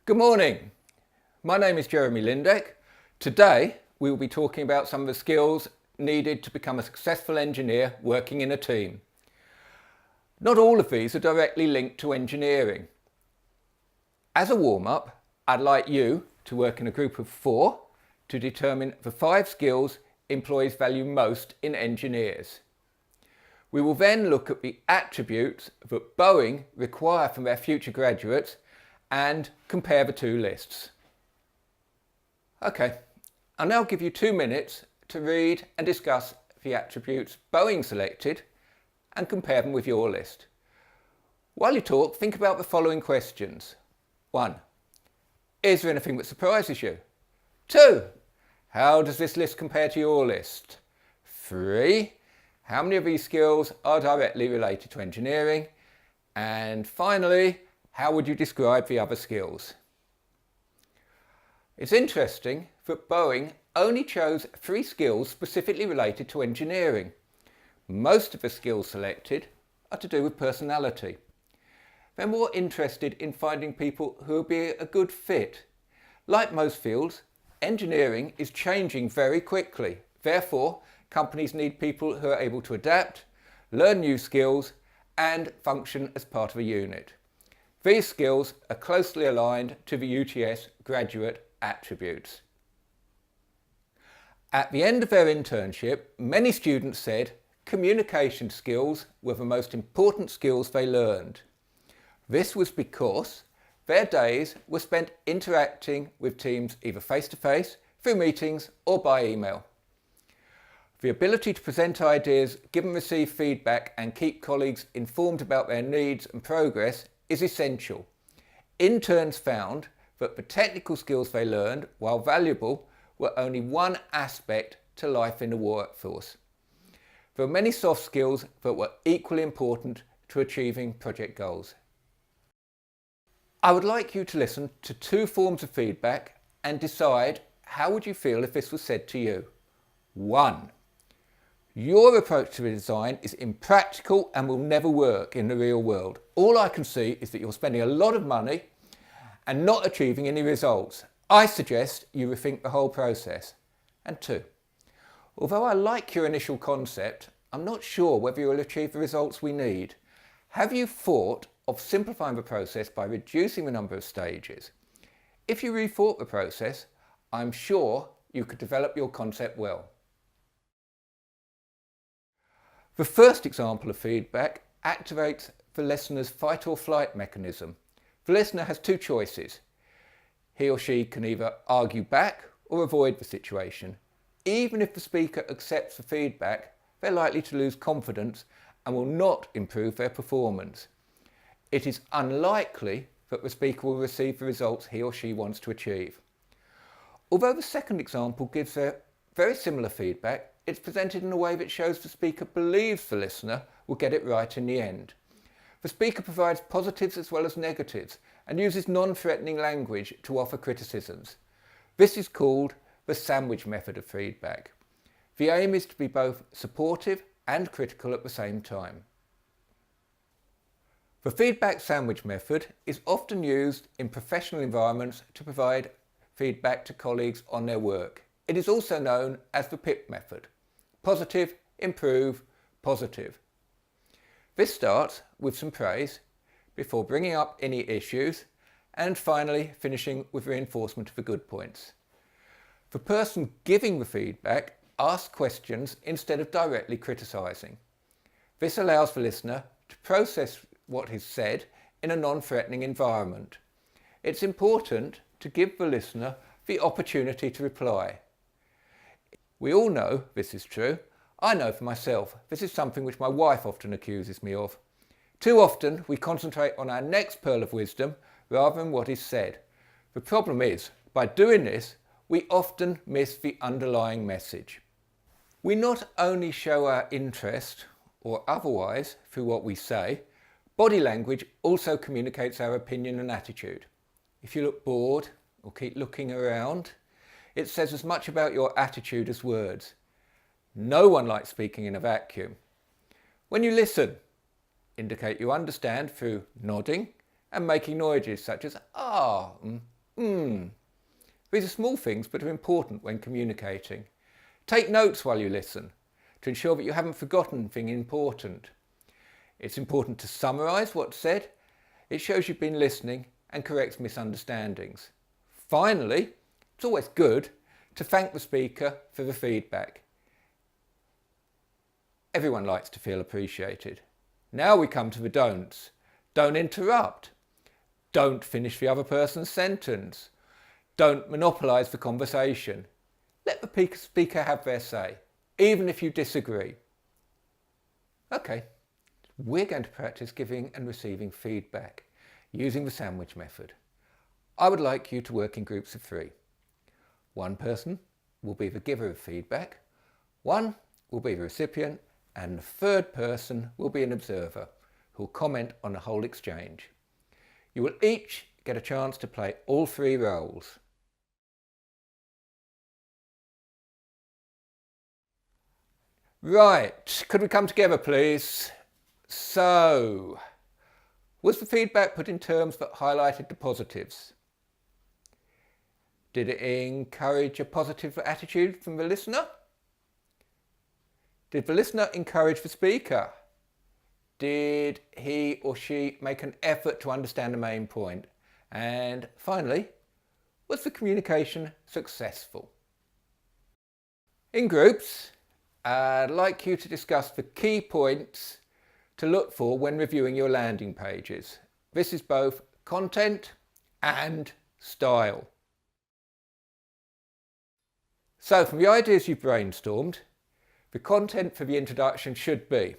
Good morning, my name is Jeremy Lindeck. Today we will be talking about some of the skills needed to become a successful engineer working in a team. Not all of these are directly linked to engineering. As a warm-up, I'd like you to work in a group of 4 to determine the 5 skills employees value most in engineers. We will then look at the attributes that Boeing require from their future graduates and compare the 2 lists. Okay, I'll now give you 2 minutes to read and discuss the attributes Boeing selected and compare them with your list. While you talk, think about the following questions. 1. Is there anything that surprises you? 2. How does this list compare to your list? 3. How many of these skills are directly related to engineering? And finally, how would you describe the other skills? It's interesting that Boeing only chose 3 skills specifically related to engineering. Most of the skills selected are to do with personality. They're more interested in finding people who will be a good fit. Like most fields, engineering is changing very quickly. Therefore, companies need people who are able to adapt, learn new skills, and function as part of a unit. These skills are closely aligned to the UTS graduate attributes. At the end of their internship, many students said communication skills were the most important skills they learned. This was because their days were spent interacting with teams either face-to-face, through meetings, or by email. The ability to present ideas, give and receive feedback, and keep colleagues informed about their needs and progress is essential. Interns found that the technical skills they learned, while valuable, were only one aspect to life in the workforce. There were many soft skills that were equally important to achieving project goals. I would like you to listen to 2 forms of feedback and decide how would you feel if this was said to you. 1. Your approach to the design is impractical and will never work in the real world. All I can see is that you're spending a lot of money and not achieving any results. I suggest you rethink the whole process. And 2. Although I like your initial concept, I'm not sure whether you will achieve the results we need. Have you thought of simplifying the process by reducing the number of stages? If you rethought the process, I'm sure you could develop your concept well. The first example of feedback activates the listener's fight or flight mechanism. The listener has 2 choices. He or she can either argue back or avoid the situation. Even if the speaker accepts the feedback, they're likely to lose confidence and will not improve their performance. It is unlikely that the speaker will receive the results he or she wants to achieve. Although the second example gives a very similar feedback, it's presented in a way that shows the speaker believes the listener will get it right in the end. The speaker provides positives as well as negatives and uses non-threatening language to offer criticisms. This is called the sandwich method of feedback. The aim is to be both supportive and critical at the same time. The feedback sandwich method is often used in professional environments to provide feedback to colleagues on their work. It is also known as the PIP method. Positive, improve, positive. This starts with some praise before bringing up any issues and finally finishing with reinforcement of the good points. The person giving the feedback asks questions instead of directly criticising. This allows the listener to process what is said in a non-threatening environment. It's important to give the listener the opportunity to reply. We all know this is true. I know for myself, this is something which my wife often accuses me of. Too often we concentrate on our next pearl of wisdom rather than what is said. The problem is, by doing this, we often miss the underlying message. We not only show our interest or otherwise through what we say, body language also communicates our opinion and attitude. If you look bored or keep looking around, it says as much about your attitude as words. No one likes speaking in a vacuum. When you listen, indicate you understand through nodding and making noises such as ah These are small things but are important when communicating. Take notes while you listen to ensure that you haven't forgotten anything important. It's important to summarise what's said. It shows you've been listening and corrects misunderstandings. Finally, it's always good to thank the speaker for the feedback. Everyone likes to feel appreciated. Now we come to the don'ts. Don't interrupt. Don't finish the other person's sentence. Don't monopolise the conversation. Let the speaker have their say, even if you disagree. Okay, we're going to practice giving and receiving feedback using the sandwich method. I would like you to work in groups of 3. One person will be the giver of feedback, one will be the recipient, and the third person will be an observer who will comment on the whole exchange. You will each get a chance to play all 3 roles. Right, could we come together please? So, was the feedback put in terms that highlighted the positives? Did it encourage a positive attitude from the listener? Did the listener encourage the speaker? Did he or she make an effort to understand the main point? And finally, was the communication successful? In groups, I'd like you to discuss the key points to look for when reviewing your landing pages. This is both content and style. So from the ideas you've brainstormed, the content for the introduction should be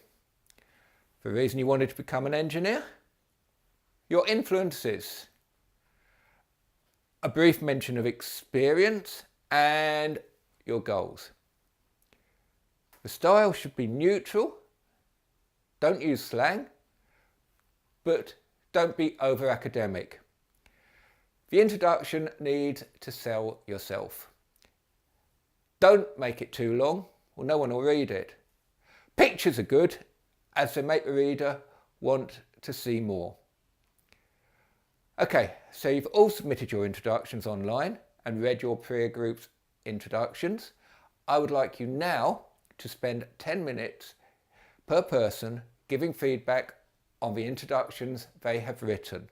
the reason you wanted to become an engineer, your influences, a brief mention of experience, and your goals. The style should be neutral. Don't use slang, but don't be over academic. The introduction needs to sell yourself. Don't make it too long, or no one will read it. Pictures are good, as they make the reader want to see more. Okay, so you've all submitted your introductions online and read your peer group's introductions. I would like you now to spend 10 minutes per person giving feedback on the introductions they have written.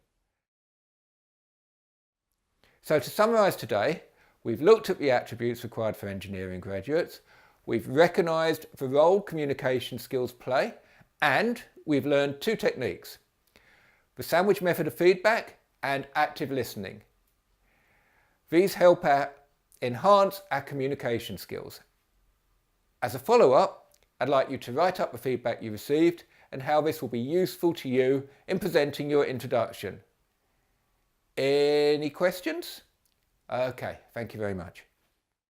So to summarise today, we've looked at the attributes required for engineering graduates, we've recognised the role communication skills play, and we've learned 2 techniques: the sandwich method of feedback and active listening. These help enhance our communication skills. As a follow-up, I'd like you to write up the feedback you received and how this will be useful to you in presenting your introduction. Any questions? Okay, thank you very much.